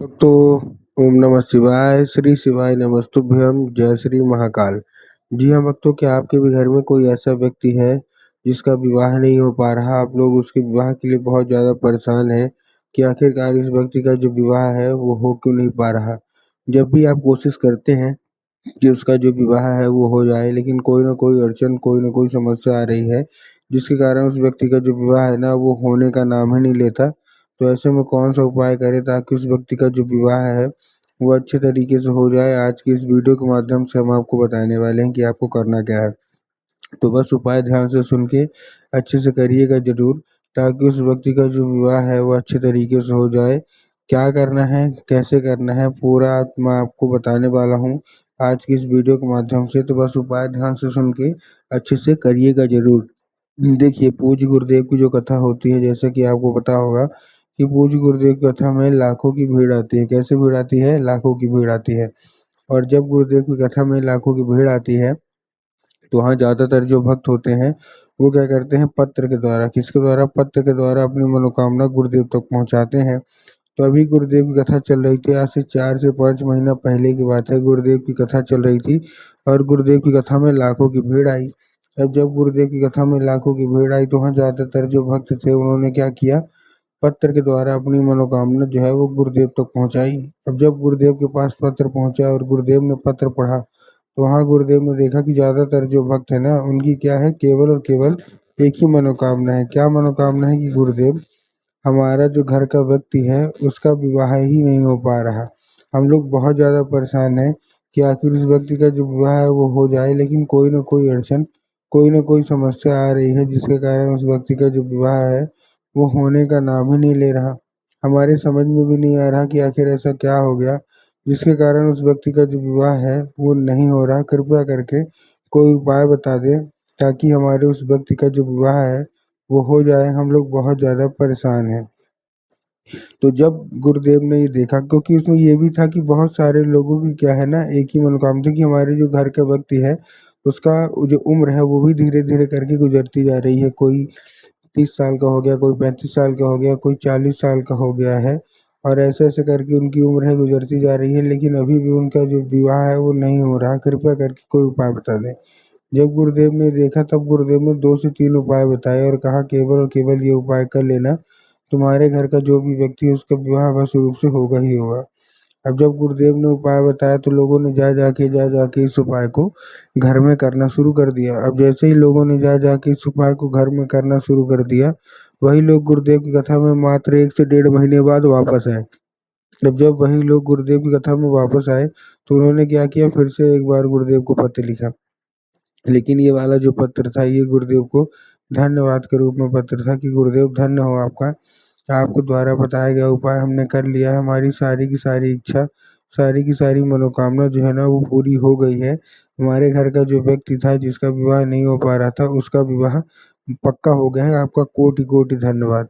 तो ओम नमः शिवाय, श्री शिवाय नमस्तुभ्यम, जय श्री महाकाल। जी हाँ भक्तों, क्या आपके भी घर में कोई ऐसा व्यक्ति है जिसका विवाह नहीं हो पा रहा? आप लोग उसके विवाह के लिए बहुत ज़्यादा परेशान हैं कि आखिरकार इस व्यक्ति का जो विवाह है वो हो क्यों नहीं पा रहा? जब भी आप कोशिश करते हैं कि उसका जो विवाह है वो हो जाए, लेकिन कोई ना कोई अड़चन, कोई ना कोई समस्या आ रही है, जिसके कारण उस व्यक्ति का जो विवाह है ना वो होने का नाम ही नहीं लेता। तो ऐसे में कौन-सा उपाय करें ताकि उस व्यक्ति का जो विवाह है वो अच्छे तरीके से हो जाए? आज की इस वीडियो के माध्यम से हम आपको बताने वाले हैं कि आपको करना क्या है। तो बस उपाय ध्यान से सुन के अच्छे से करिएगा ज़रूर, ताकि उस व्यक्ति का जो विवाह है वो अच्छे तरीके से हो जाए। क्या करना है, कैसे करना है, पूरा मैं आपको बताने वाला हूँ आज की इस वीडियो के माध्यम से। तो बस उपाय ध्यान से सुन के अच्छे से करिएगा ज़रूर। देखिए, पूज्य गुरुदेव की जो कथा होती है, जैसे कि आपको पता होगा कि पूज्य गुरुदेव की कथा में लाखों की भीड़ आती है। कैसे भीड़ आती है? लाखों की भीड़ आती है। और जब गुरुदेव की कथा में लाखों की भीड़ आती है, तो वहाँ ज़्यादातर जो भक्त होते हैं वो क्या करते हैं, पत्र के द्वारा, किसके द्वारा? पत्र के द्वारा अपनी मनोकामना गुरुदेव तक पहुँचाते हैं। तो अभी गुरुदेव की कथा चल रही थी, आज से 4 से 5 महीना पहले की बात है। गुरुदेव की कथा चल रही थी और गुरुदेव की कथा में लाखों की भीड़ आई। अब जब गुरुदेव की कथा में लाखों की भीड़ आई तो वहाँ ज़्यादातर जो भक्त थे उन्होंने क्या किया, पत्र के द्वारा अपनी मनोकामना जो है वो गुरुदेव तक पहुँचाई। अब जब गुरुदेव के पास पत्र पहुँचा और गुरुदेव ने पत्र पढ़ा, तो वहाँ गुरुदेव ने देखा कि ज़्यादातर जो भक्त है ना उनकी क्या है, केवल और केवल एक ही मनोकामना है। क्या मनोकामना है? कि गुरुदेव, हमारा जो घर का व्यक्ति है उसका विवाह ही नहीं हो पा रहा। हम लोग बहुत ज़्यादा परेशान हैं कि आखिर उस व्यक्ति का जो विवाह है वो हो जाए, लेकिन कोई ना कोई अड़चन, कोई ना कोई समस्या आ रही है, जिसके कारण उस व्यक्ति का जो विवाह है वो होने का नाम ही नहीं ले रहा। हमारे समझ में भी नहीं आ रहा कि आखिर ऐसा क्या हो गया जिसके कारण उस व्यक्ति का जो विवाह है वो नहीं हो रहा। कृपया करके कोई उपाय बता दें ताकि हमारे उस व्यक्ति का जो विवाह है वो हो जाए। हम लोग बहुत ज़्यादा परेशान हैं। तो जब गुरुदेव ने ये देखा, क्योंकि उसमें ये भी था कि बहुत सारे लोगों की क्या है ना, एक ही मनोकामना थी कि हमारे जो घर का व्यक्ति है उसका जो उम्र है वो भी धीरे धीरे करके गुजरती जा रही है। कोई 30 साल का हो गया, कोई 35 साल का हो गया, कोई 40 साल का हो गया है, और ऐसे-ऐसे करके उनकी उम्र है गुजरती जा रही है, लेकिन अभी भी उनका जो विवाह है वो नहीं हो रहा। कृपया करके कोई उपाय बता दें। जब गुरुदेव ने देखा तब गुरुदेव ने 2 से 3 उपाय बताए और कहा, केवल और केवल ये उपाय कर लेना, तुम्हारे घर का जो भी व्यक्ति है उसका विवाह अवश्य रूप से होगा ही होगा। अब जब गुरुदेव ने उपाय बताया तो लोगों ने जा के इस उपाय को घर में करना शुरू कर दिया। अब जैसे ही लोगों ने जा के इस उपाय को घर में करना शुरू कर दिया, वही लोग गुरुदेव की कथा में मात्र 1 से डेढ़ महीने बाद वापस आए। अब जब वही लोग गुरुदेव की कथा में वापस आए, तो उन्होंने क्या किया, फिर से एक बार गुरुदेव को पत्र लिखा। लेकिन ये वाला जो पत्र था ये गुरुदेव को धन्यवाद के रूप में पत्र था कि गुरुदेव धन्य हो आपका, आपके द्वारा बताया गया उपाय हमने कर लिया है। हमारी सारी की सारी इच्छा, सारी की सारी मनोकामना जो है ना वो पूरी हो गई है। हमारे घर का जो व्यक्ति था जिसका विवाह नहीं हो पा रहा था उसका विवाह पक्का हो गया है। आपका कोटि-कोटि धन्यवाद।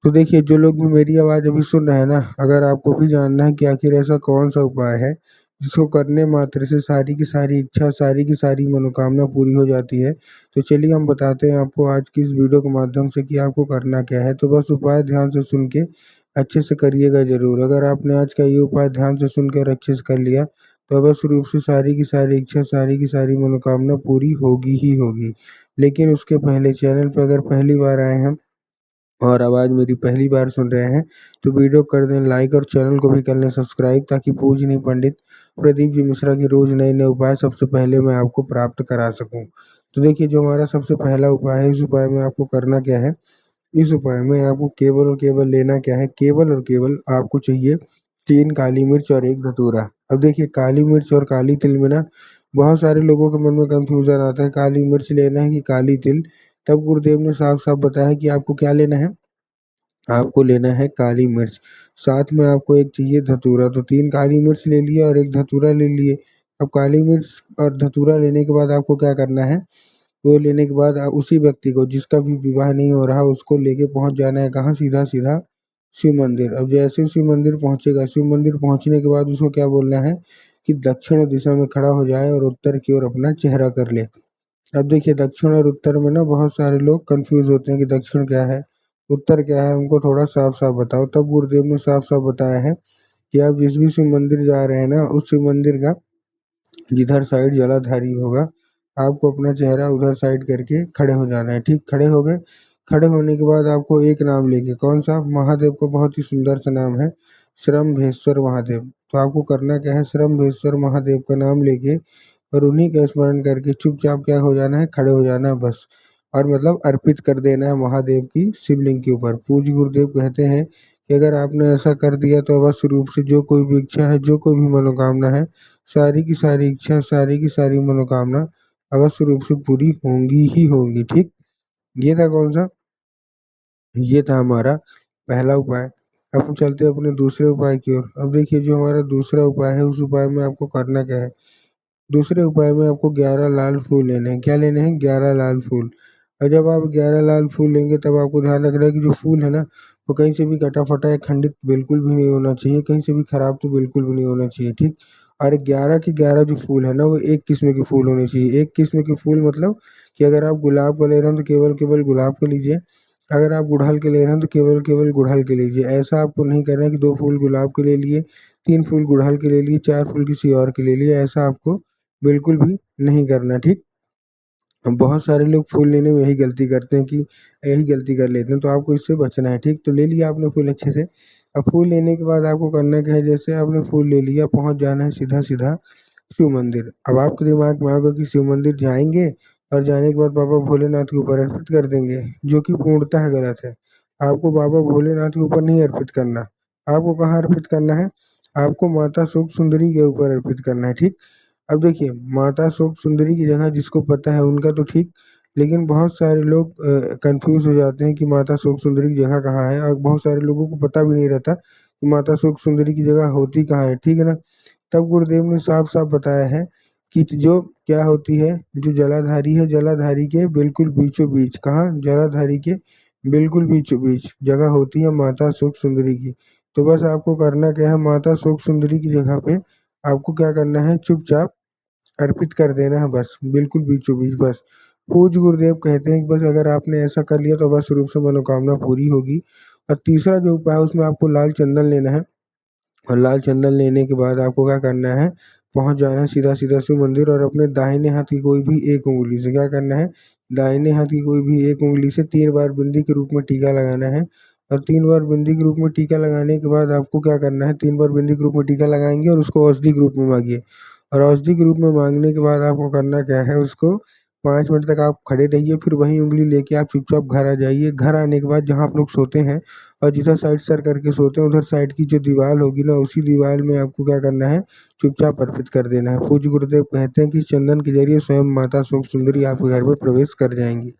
तो देखिए, जो लोग भी मेरी आवाज़ अभी सुन रहे हैं ना, अगर आपको भी जानना है कि आखिर ऐसा कौन-सा उपाय है, जिसको करने मात्र से सारी की सारी इच्छा, सारी की सारी मनोकामना पूरी हो जाती है, तो चलिए हम बताते हैं आपको आज की इस वीडियो के माध्यम से कि आपको करना क्या है। तो बस उपाय ध्यान से सुन के अच्छे से करिएगा ज़रूर। अगर आपने आज का ये उपाय ध्यान से सुनकर अच्छे से कर लिया, तो अवश्य रूप से सारी की सारी इच्छा, सारी की सारी मनोकामना पूरी होगी ही होगी। लेकिन उसके पहले चैनल पे अगर पहली बार आए हैं और आवाज़ मेरी पहली बार सुन रहे हैं, तो वीडियो कर दें लाइक और चैनल को भी कर लें सब्सक्राइब, ताकि पूजनीय पंडित प्रदीप जी मिश्रा की रोज़ नए-नए उपाय सबसे पहले मैं आपको प्राप्त करा सकूँ। तो देखिए, जो हमारा सबसे पहला उपाय है, इस उपाय में आपको करना क्या है, इस उपाय में आपको केवल और केवल लेना क्या है, केवल और केवल आपको चाहिए 3 काली मिर्च और 1 धतूरा। अब देखिए, काली मिर्च और काली तिल में ना बहुत सारे लोगों के मन में कन्फ्यूज़न आता है, काली मिर्च लेना है कि काली तिल? तब गुरुदेव ने साफ-साफ बताया कि आपको क्या लेना है, आपको लेना है काली मिर्च, साथ में आपको एक चाहिए धतूरा। तो 3 काली मिर्च ले लिए और 1 धतूरा ले लिए। अब काली मिर्च और धतूरा लेने के बाद आपको क्या करना है, वो लेने के बाद उसी व्यक्ति को जिसका भी विवाह नहीं हो रहा उसको लेके पहुँच जाना है कहाँ, सीधा-सीधा शिव मंदिर। अब जैसे ही शिव मंदिर पहुँचेगा, शिव मंदिर पहुँचने के बाद उसको क्या बोलना है कि दक्षिण दिशा में खड़ा हो जाए और उत्तर की ओर अपना चेहरा कर ले। अब देखिए, दक्षिण और उत्तर में ना बहुत सारे लोग कन्फ्यूज़ होते हैं कि दक्षिण क्या है, उत्तर क्या है, हमको थोड़ा साफ-साफ बताओ। तब गुरुदेव ने साफ-साफ बताया है कि आप जिस भी शिव मंदिर जा रहे हैं ना, उस शिव मंदिर का जिधर साइड जलाधारी होगा, आपको अपना चेहरा उधर साइड करके खड़े हो जाना है। ठीक, खड़े हो गए। खड़े होने के बाद आपको एक नाम लेके, कौन सा? महादेव का बहुत ही सुंदर सा नाम है, श्रम्भेश्वर महादेव। तो आपको करना क्या है, श्रम्भेश्वर महादेव का नाम लेके और उन्हीं का स्मरण करके चुपचाप क्या हो जाना है, खड़े हो जाना है बस। और मतलब अर्पित कर देना है महादेव की शिवलिंग के ऊपर। पूज्य गुरुदेव कहते हैं कि अगर आपने ऐसा कर दिया तो अवश्य रूप से जो कोई भी इच्छा है, जो कोई भी मनोकामना है, सारी की सारी इच्छा, सारी की सारी मनोकामना अवश्य रूप से पूरी होंगी ही होंगी। ठीक, ये था कौन सा? ये था हमारा पहला उपाय। अब हम चलते हैं अपने दूसरे उपाय की ओर। अब देखिए, जो हमारा दूसरा उपाय है, उस उपाय में आपको करना क्या है। दूसरे उपाय में आपको 11 लाल फूल लेने हैं। क्या लेने हैं? 11 लाल फूल। और जब आप 11 लाल फूल लेंगे तब आपको ध्यान रखना है कि जो फूल है ना, वो कहीं से भी कटा फटा या खंडित बिल्कुल भी नहीं होना चाहिए, कहीं से भी खराब तो बिल्कुल भी नहीं होना चाहिए। ठीक, और 11 के 11 जो फूल है ना, वो एक किस्म के फूल होने चाहिए। एक किस्म के फूल मतलब कि अगर आप गुलाब का ले रहे हैं तो केवल केवल गुलाब का लीजिए, अगर आप गुड़हल के ले रहे हैं तो केवल केवल गुड़हल के लीजिए। ऐसा आपको नहीं करना है कि 2 फूल गुलाब के ले लिए, 3 फूल गुड़हल के ले लिए, 4 फूल किसी और के ले लिए, ऐसा आपको बिल्कुल भी नहीं करना। ठीक, बहुत सारे लोग फूल लेने में यही गलती करते हैं कि यही गलती कर लेते हैं, तो आपको इससे बचना है। ठीक, तो ले लिया आपने फूल अच्छे से। अब फूल लेने के बाद आपको करना क्या है, जैसे आपने फूल ले लिया, पहुंच जाना है सीधा सीधा शिव मंदिर। अब आपके दिमाग में आएगा कि शिव मंदिर जाएंगे और जाने के बाद बाबा भोलेनाथ के ऊपर अर्पित कर देंगे, जो कि पूर्णतः गलत है। आपको बाबा भोलेनाथ के ऊपर नहीं अर्पित करना। आपको कहाँ अर्पित करना है? आपको माता शुक सुंदरी के ऊपर अर्पित करना है। ठीक, अब देखिए, माता शुक सुंदरी की जगह जिसको पता है उनका तो ठीक, लेकिन बहुत सारे लोग कंफ्यूज हो जाते हैं कि माता शुक सुंदरी की जगह कहाँ है, और बहुत सारे लोगों को पता भी नहीं रहता कि माता शुक सुंदरी की जगह होती कहाँ है। ठीक है ना? तब गुरुदेव ने साफ साफ बताया है कि जो क्या होती है, जो जलाधारी है, जलाधारी के बिल्कुल बीचों बीच, कहाँ? जलाधारी के बिल्कुल बीचों बीच जगह होती है माता शुक सुंदरी की। तो बस आपको करना क्या है, माता शुक सुंदरी की जगह पे आपको क्या करना है, चुपचाप अर्पित कर देना है बस, बिल्कुल बीचों बीच बस। पूज्य गुरुदेव कहते हैं कि बस अगर आपने ऐसा कर लिया तो बस रूप से मनोकामना पूरी होगी। और तीसरा जो उपाय है उसमें आपको लाल चंदन लेना है, और लाल चंदन लेने के बाद आपको क्या करना है, पहुंच जाना है सीधा सीधा शिव मंदिर, और अपने दाहिने हाथ की कोई भी एक उंगली से क्या करना है, दाहिने हाथ की कोई भी एक उंगली से 3 बार बिंदी के रूप में टीका लगाना है। और 3 बार बिंदी के रूप में टीका लगाने के बाद आपको क्या करना है, 3 बार बिंदी के रूप में टीका लगाएंगे और उसको औषधि के रूप में मांगिए। और औषधि के रूप में मांगने के बाद आपको करना क्या है, उसको 5 मिनट तक आप खड़े रहिए, फिर वही उंगली लेके आप चुपचाप घर आ जाइए। घर आने के बाद जहाँ आप लोग सोते हैं और जिधर साइड सर करके सोते हैं, उधर साइड की जो दीवार होगी ना, उसी दीवार में आपको क्या करना है, चुपचाप अर्पित कर देना है। पूज्य गुरुदेव कहते हैं कि चंदन के जरिए स्वयं माता शुक सुंदरी आपके घर में प्रवेश कर जाएंगी।